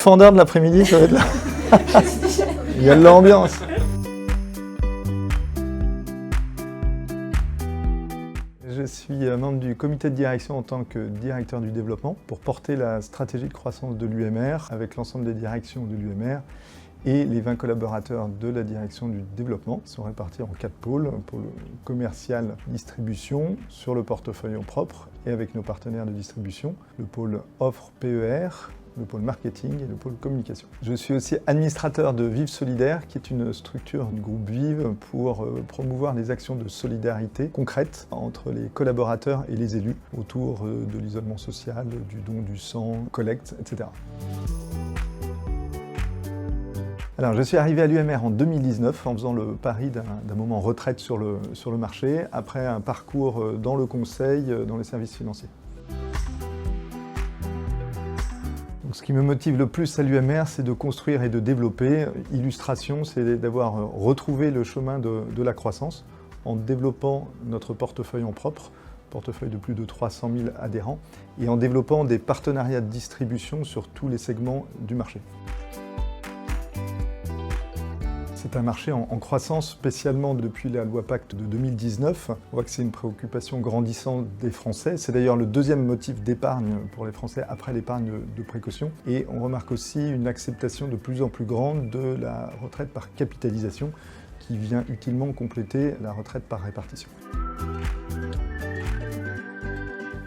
Fandard de l'après-midi, ça va être là. Il y a de l'ambiance. Je suis membre du comité de direction en tant que directeur du développement pour porter la stratégie de croissance de l'UMR avec l'ensemble des directions de l'UMR et les 20 collaborateurs de la direction du développement sont répartis en 4 pôles, pôle commercial, distribution, sur le portefeuille en propre et avec nos partenaires de distribution, le pôle offre PER, le pôle marketing et le pôle communication. Je suis aussi administrateur de Vive Solidaire, qui est une structure du groupe Vive pour promouvoir des actions de solidarité concrètes entre les collaborateurs et les élus autour de l'isolement social, du don du sang, collecte, etc. Alors, je suis arrivé à l'UMR en 2019 en faisant le pari d'un moment retraite sur le marché, après un parcours dans le conseil, dans les services financiers. Donc, ce qui me motive le plus à l'UMR, c'est de construire et de développer. Illustration, c'est d'avoir retrouvé le chemin de la croissance en développant notre portefeuille en propre, portefeuille de plus de 300 000 adhérents, et en développant des partenariats de distribution sur tous les segments du marché. C'est un marché en croissance, spécialement depuis la loi Pacte de 2019. On voit que c'est une préoccupation grandissante des Français. C'est d'ailleurs le deuxième motif d'épargne pour les Français après l'épargne de précaution. Et on remarque aussi une acceptation de plus en plus grande de la retraite par capitalisation qui vient utilement compléter la retraite par répartition.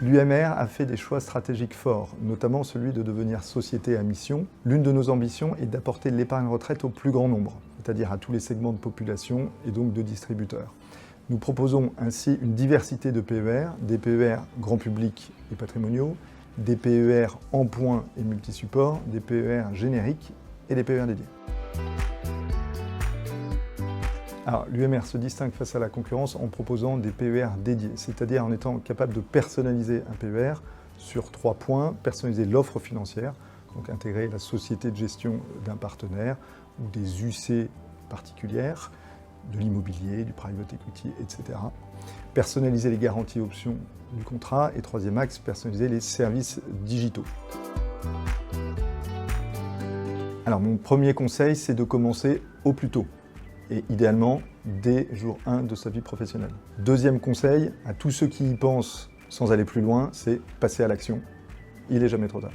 L'UMR a fait des choix stratégiques forts, notamment celui de devenir société à mission. L'une de nos ambitions est d'apporter l'épargne retraite au plus grand nombre, c'est-à-dire à tous les segments de population et donc de distributeurs. Nous proposons ainsi une diversité de PER, des PER grand public et patrimoniaux, des PER en points et multisupports, des PER génériques et des PER dédiés. Alors, l'UMR se distingue face à la concurrence en proposant des PER dédiés, c'est-à-dire en étant capable de personnaliser un PER sur 3 points, personnaliser l'offre financière, donc intégrer la société de gestion d'un partenaire ou des UC particulières, de l'immobilier, du private equity, etc. Personnaliser les garanties et options du contrat et troisième axe, personnaliser les services digitaux. Alors, mon premier conseil, c'est de commencer au plus tôt. Et idéalement dès jour 1 de sa vie professionnelle. Deuxième conseil, à tous ceux qui y pensent sans aller plus loin, c'est passer à l'action. Il n'est jamais trop tard.